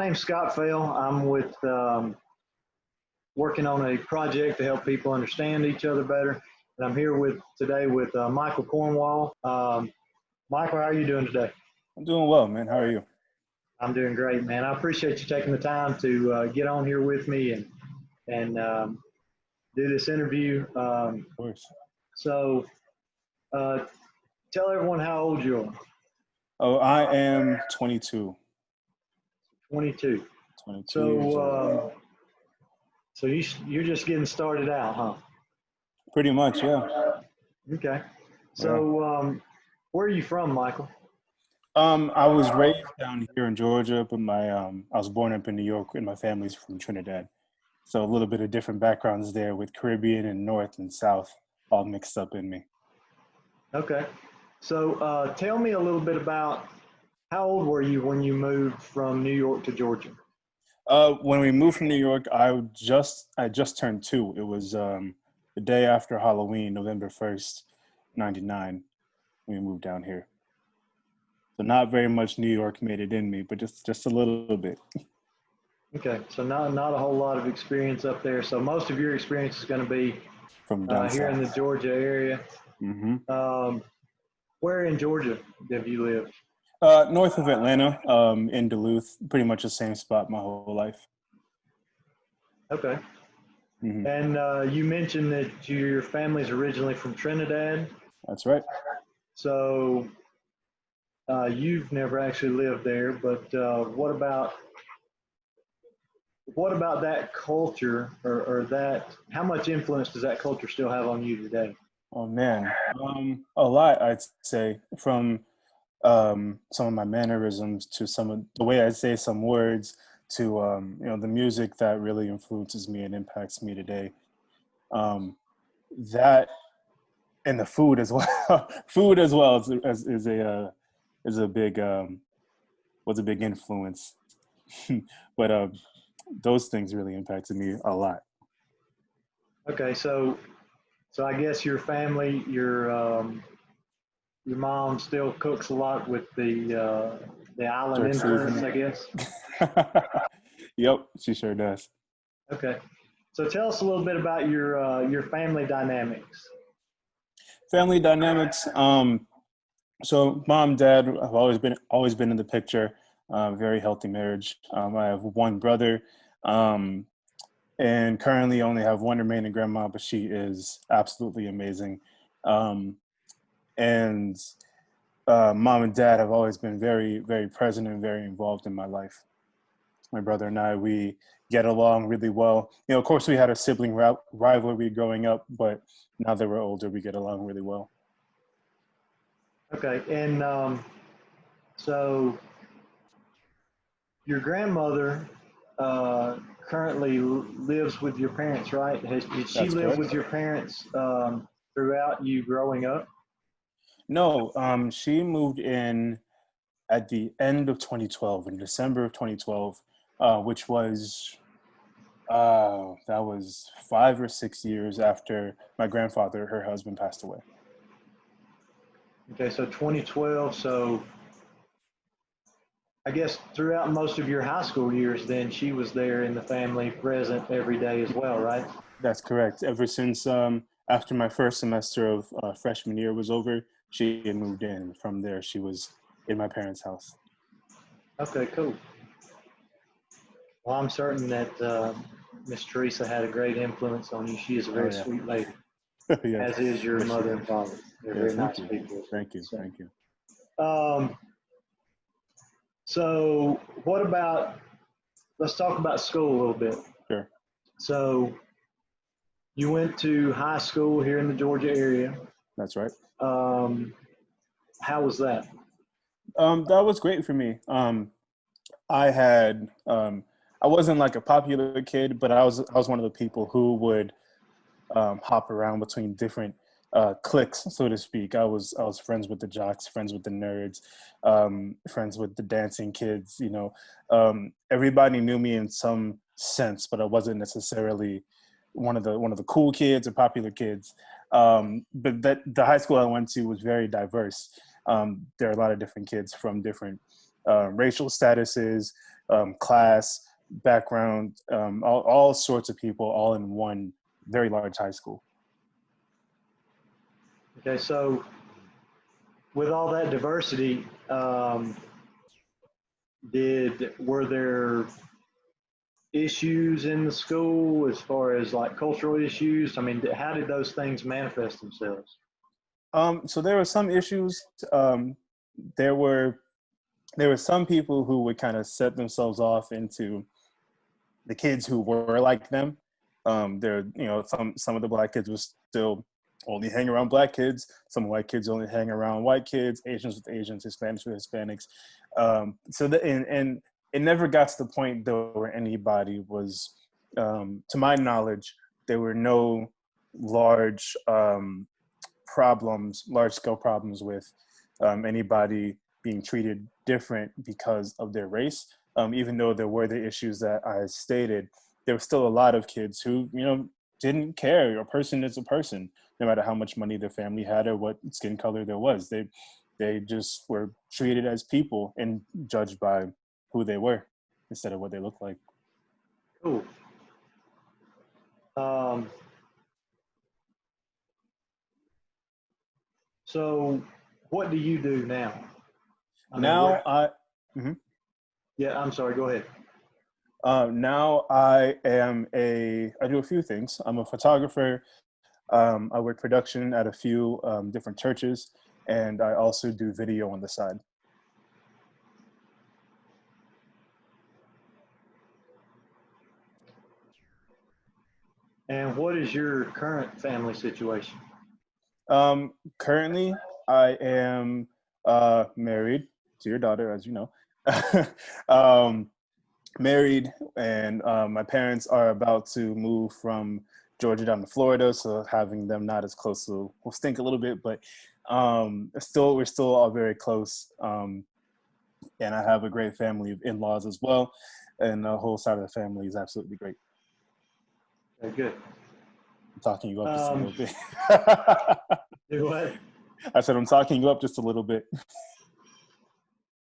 name's Scott Fell. I'm with working on a project to help people understand each other better. And I'm here today with Michael Cornwall. Michael, how are you doing today? I'm doing well, man. How are you? I'm doing great, man. I appreciate you taking the time to get on here with me and do this interview. Of course. So tell everyone how old you are. Oh, I am 22. 22. 22 years old. So you're just getting started out, huh? Pretty much, yeah. Okay. So where are you from, Michael? I was raised down here in Georgia, but I was born up in New York, and my family's from Trinidad. So a little bit of different backgrounds there with Caribbean and North and South all mixed up in me. Okay. So tell me a little bit about how old were you when you moved from New York to Georgia? When we moved from New York, I just turned 2. It was the day after Halloween, November 1st, 99. We moved down here. So not very much New York made it in me, but just a little bit. Okay, so not a whole lot of experience up there. So most of your experience is going to be From down here south. in the Georgia area. Mm-hmm. Where in Georgia have you lived? North of Atlanta, in Duluth, pretty much the same spot my whole life. Okay. Mm-hmm. And you mentioned that your family's originally from Trinidad. That's right. So you've never actually lived there, but what about that culture or that, how much influence does that culture still have on you today? Oh man, a lot, I'd say, from some of my mannerisms to some of the way I say some words to the music that really influences me and impacts me today. That and the food as well. Food as well is a big was a big influence. But those things really impacted me a lot. Okay, so I guess your family, your mom still cooks a lot with the island Jerk influence, season. I guess. Yep, she sure does. Okay, so tell us a little bit about your family dynamics. Family dynamics. So mom, dad have always been in the picture. Very healthy marriage. I have one brother, and currently only have one remaining grandma, but she is absolutely amazing. And Mom and dad have always been very, very present and very involved in my life. My brother and I, we get along really well. Of course, we had a sibling rivalry growing up, but now that we're older, we get along really well. Okay, and so your grandmother currently lives with your parents, right? Did she That's live correct. with your parents throughout you growing up? No, she moved in at the end of 2012, in December of 2012, which was that was 5 or 6 years after my grandfather, her husband, passed away. Okay, so 2012. So I guess throughout most of your high school years, then she was there in the family, present every day as well, right? That's correct. Ever since after my first semester of freshman year was over, she had moved in. From there, she was in my parents' house. Okay, cool. Well, I'm certain that Miss Teresa had a great influence on you. She is a Oh very yeah. sweet lady, Yes. as is your Yes, she mother is. and father. They're Yes, very thank nice you. people. Thank you. So, Thank you. um, so what about, let's talk about school a little bit. Sure. So you went to high school here in the Georgia area. That's right. How was that? That was great for me. I had I wasn't like a popular kid, but I was one of the people who would hop around between different cliques, so to speak. I was friends with the jocks, friends with the nerds, friends with the dancing kids. Everybody knew me in some sense, but I wasn't necessarily one of the cool kids or popular kids. But the high school I went to was very diverse. There are a lot of different kids from different racial statuses, class, background, all sorts of people, all in one very large high school. Okay, so with all that diversity, were there issues in the school as far as like cultural issues? I mean, how did those things manifest themselves? So there were some issues. There were some people who would kind of set themselves off into the kids who were like them. Some of the black kids would still only hang around black kids. Some white kids only hang around white kids. Asians with Asians, Hispanics with Hispanics. And it never got to the point though where anybody was, to my knowledge, there were no large scale problems with anybody being treated different because of their race. Even though there were the issues that I stated, there were still a lot of kids who, didn't care. A person is a person, no matter how much money their family had or what skin color there was. They just were treated as people and judged by who they were instead of what they looked like. Cool. So what do you do now? Yeah, I'm sorry, go ahead. Now I do a few things. I'm a photographer. I work production at a few different churches, and I also do video on the side. And what is your current family situation? Currently, I am married to your daughter, as you know. Married, and my parents are about to move from Georgia down to Florida, so having them not as close will stink a little bit, but we're still all very close. And I have a great family of in-laws as well, and the whole side of the family is absolutely great. Okay, good. I'm talking you up just a little bit. Do what? I said I'm talking you up just a little bit.